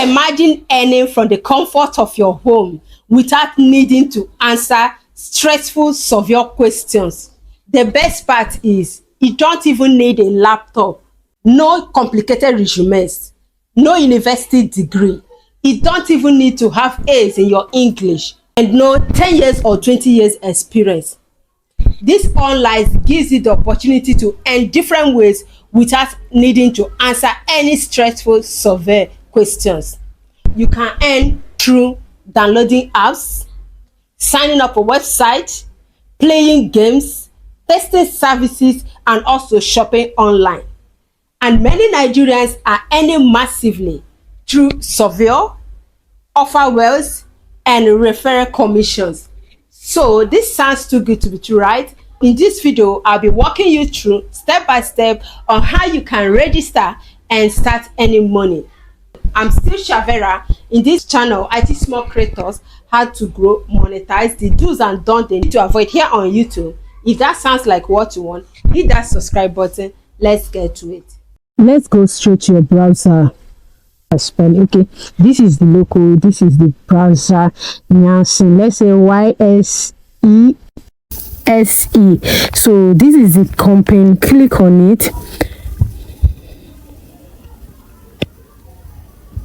Imagine earning from the comfort of your home without needing to answer stressful survey questions. The best part is you don't even need a laptop, no complicated resumes, no university degree. You don't even need to have A's in your English and no 10 years or 20 years experience. This online gives you the opportunity to earn different ways without needing to answer any stressful survey questions. You can earn through downloading apps, signing up a website, playing games, testing services, and also shopping online. And many Nigerians are earning massively through surveyor, offer wells, and referral commissions. So this sounds too good to be true, right? In this video, I'll be walking you through step by step on how you can register and start earning money. I'm still Shavera. In this channel, I teach small creators how to grow, monetize, the do's and don'ts they need to avoid here on YouTube. If that sounds like what you want, hit that subscribe button. Let's get to it. Let's go straight to your browser. Okay, this is the local, this is the browser. Nielsen, let's say YSESE. So this is the company. Click on it.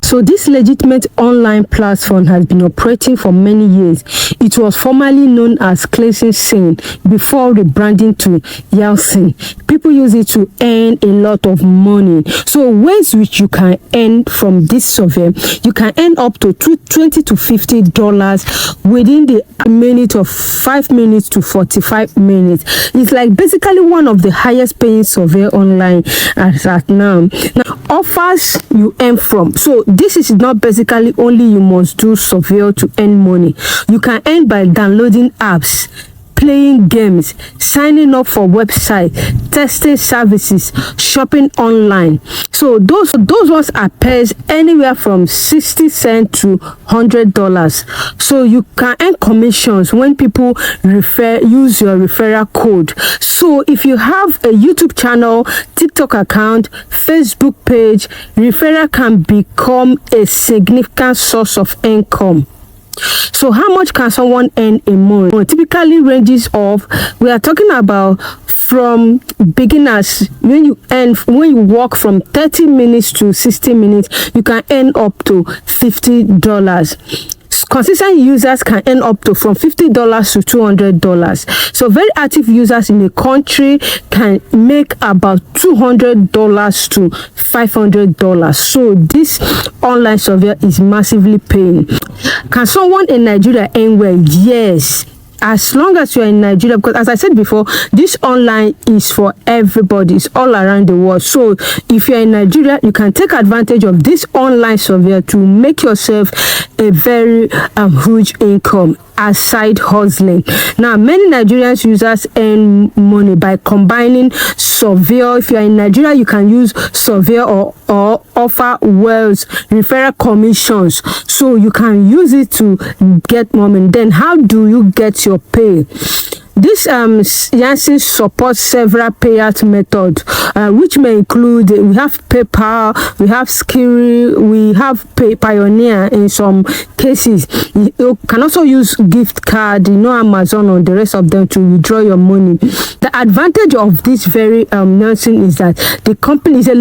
So this legitimate online platform has been operating for many years. It was formerly known as Clayson before rebranding to Yeltsin. People use it to earn a lot of money. So ways which you can earn from this survey, you can earn up to $20 to $50 within the minute of 5 minutes to 45 minutes. It's like basically one of the highest paying survey online as at now. Now offers you earn from. So this is not basically only you must do survey to earn money. You can earn by downloading apps, playing games, signing up for website, testing services, shopping online. So those ones are pays anywhere from 60 cents to $100. So you can earn commissions when people use your referral code. So if you have a YouTube channel, TikTok account, Facebook page, referral can become a significant source of income. So how much can someone earn a month? It typically ranges of, we are talking about from beginners. When you work from 30 minutes to 60 minutes, you can earn up to $50. Consistent users can earn up to from $50 to $200. So very active users in the country can make about $200 to $500. So this online survey is massively paying. Can someone in Nigeria earn well? Yes, as long as you're in Nigeria, because as I said before, this online is for everybody. It's all around the world. So if you're in Nigeria, you can take advantage of this online survey to make yourself a very huge income as side hustling. Now many Nigerian users earn money by combining survey. If you're in Nigeria, you can use survey or offer wells, referral commissions, so you can use it to get money. Then how do you get your pay? This Yeltsin supports several payout methods, which may include, we have PayPal, we have Skiri, we have Pioneer in some cases. You can also use gift card, Amazon or the rest of them to withdraw your money. The advantage of this very Yeltsin is that the company is a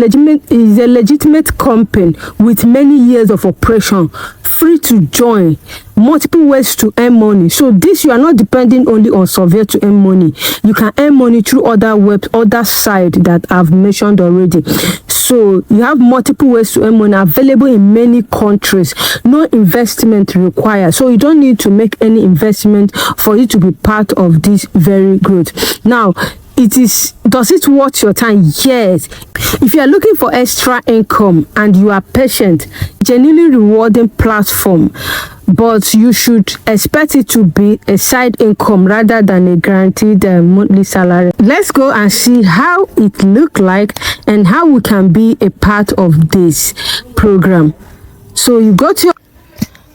legitimate company with many years of operation, free to join, multiple ways to earn money. So this, you are not depending only on survey to earn money. You can earn money through other sites that I've mentioned already. So you have multiple ways to earn money available in many countries. No investment required. So you don't need to make any investment for you to be part of this very growth. Now, does it worth your time? Yes. If you are looking for extra income and you are patient, genuinely rewarding platform, but you should expect it to be a side income rather than a guaranteed monthly salary. Let's go and see how it look like and how we can be a part of this program. So you go to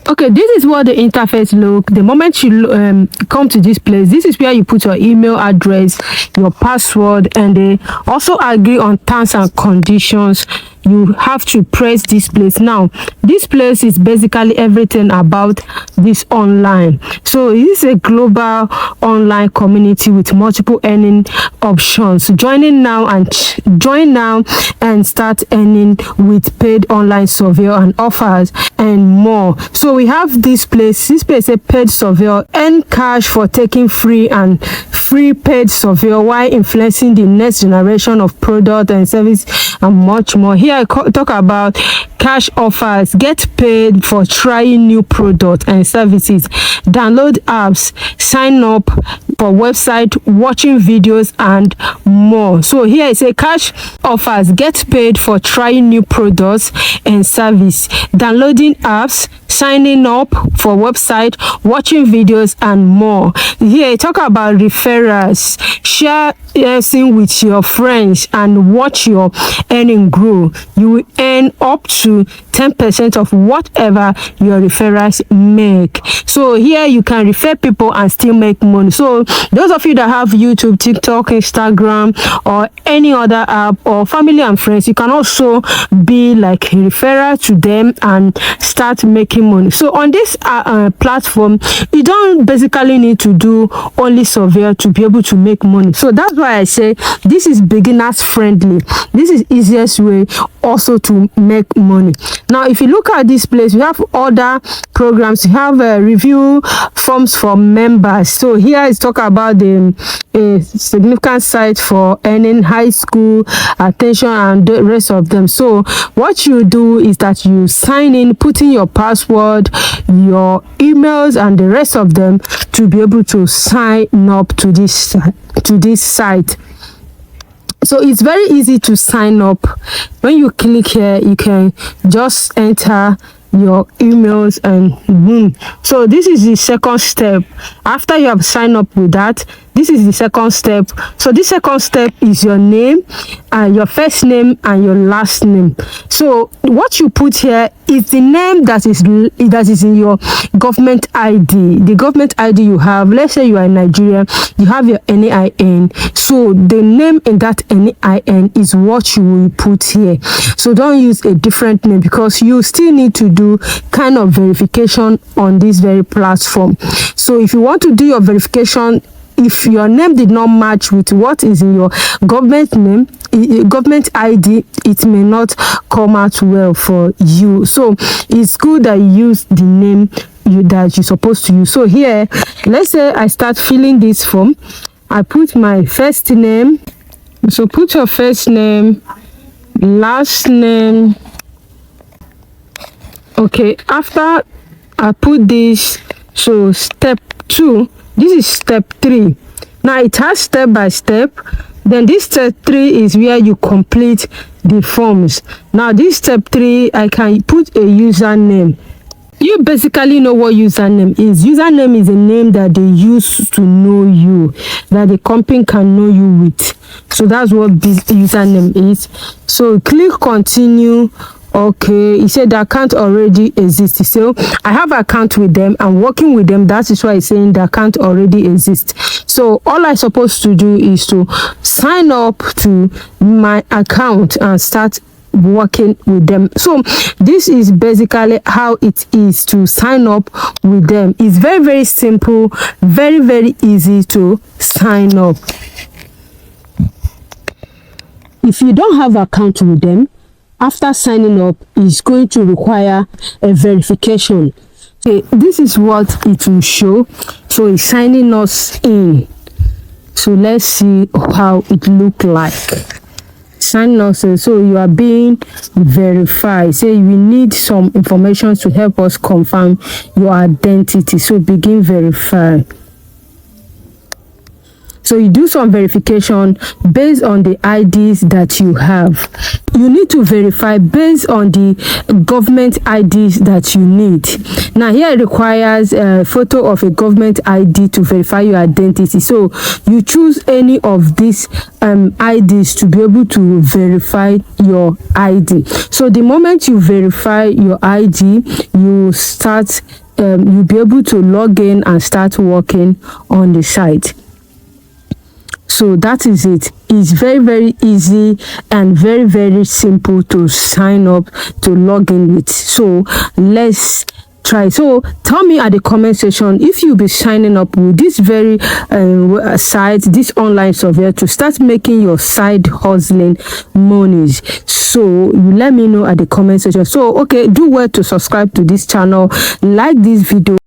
Okay, this is what the interface look. The moment you come to this place, this is where you put your email address, your password, and they also agree on terms and conditions. you have to press this place. Now this place is basically everything about this online. So it is a global online community with multiple earning options. Join now and start earning with paid online survey and offers and more. So we have this place a paid survey, earn cash for taking free paid survey while influencing the next generation of product and service and much more. Here I talk about cash offers, get paid for trying new products and services, download apps, sign up for website, watching videos and more. So here I say cash offers, get paid for trying new products and service, downloading apps, signing up for website, watching videos and more. Here I talk about referrals, share with your friends and watch your earning grow. You will earn up to 10% of whatever your referrals make. So here you can refer people and still make money. So those of you that have YouTube, TikTok, Instagram or any other app or family and friends, you can also be like a referrer to them and start making money. So on this platform, you don't basically need to do only survey to be able to make money. So that's why I say this is beginners friendly. This is easiest way also to make money. Now if you look at this place, we have other programs. We have review forms for members. So here is talk about the significant site for earning high school attention and the rest of them. So what you do is that you sign in, put in your password, your emails and the rest of them to be able to sign up to this site. So it's very easy to sign up. When you click here, you can just enter your emails and boom. So this is the second step. After you have signed up with that, this is the second step. So this second step is your name, your first name and your last name. So what you put here is the name that is in your government ID. The government ID you have, let's say you are in Nigeria, you have your NIN. So the name in that NIN is what you will put here. So don't use a different name because you still need to do kind of verification on this very platform. So if you want to do your verification, if your name did not match with what is in your government name, government ID, it may not come out well for you. So it's good that you use the name that you're supposed to use. So here, let's say I start filling this form. I put my first name. So put your first name, last name. Okay, after I put this, so step 2, this is step 3. Now it has step by step. Then this step 3 is where you complete the forms. Now this step 3, I can put a username. You basically know what username is. Username is a name that they use to know you, that the company can know you with. So that's what this username is. So click continue. Okay, he said the account already exists. So I have an account with them. I'm working with them. That is why it's saying the account already exists. So all I'm supposed to do is to sign up to my account and start working with them. So this is basically how it is to sign up with them. It's very, very simple, very, very easy to sign up. If you don't have an account with them, after signing up, it's going to require a verification. Okay, this is what it will show. So it's signing us in. So let's see how it look like. Sign us in. So you are being verified. Say we need some information to help us confirm your identity. So begin verify. So you do some verification based on the IDs that you have. You need to verify based on the government IDs that you need. Now here it requires a photo of a government ID to verify your identity. So you choose any of these IDs to be able to verify your ID. So the moment you verify your ID, you start, you'll be able to log in and start working on the site. So that is it. It's very easy and very simple to sign up, to log in with. So let's try. So tell me at the comment section if you'll be signing up with this very site, this online software, to start making your side hustling monies. So you let me know at the comment section. So okay, do well to subscribe to this channel, like this video.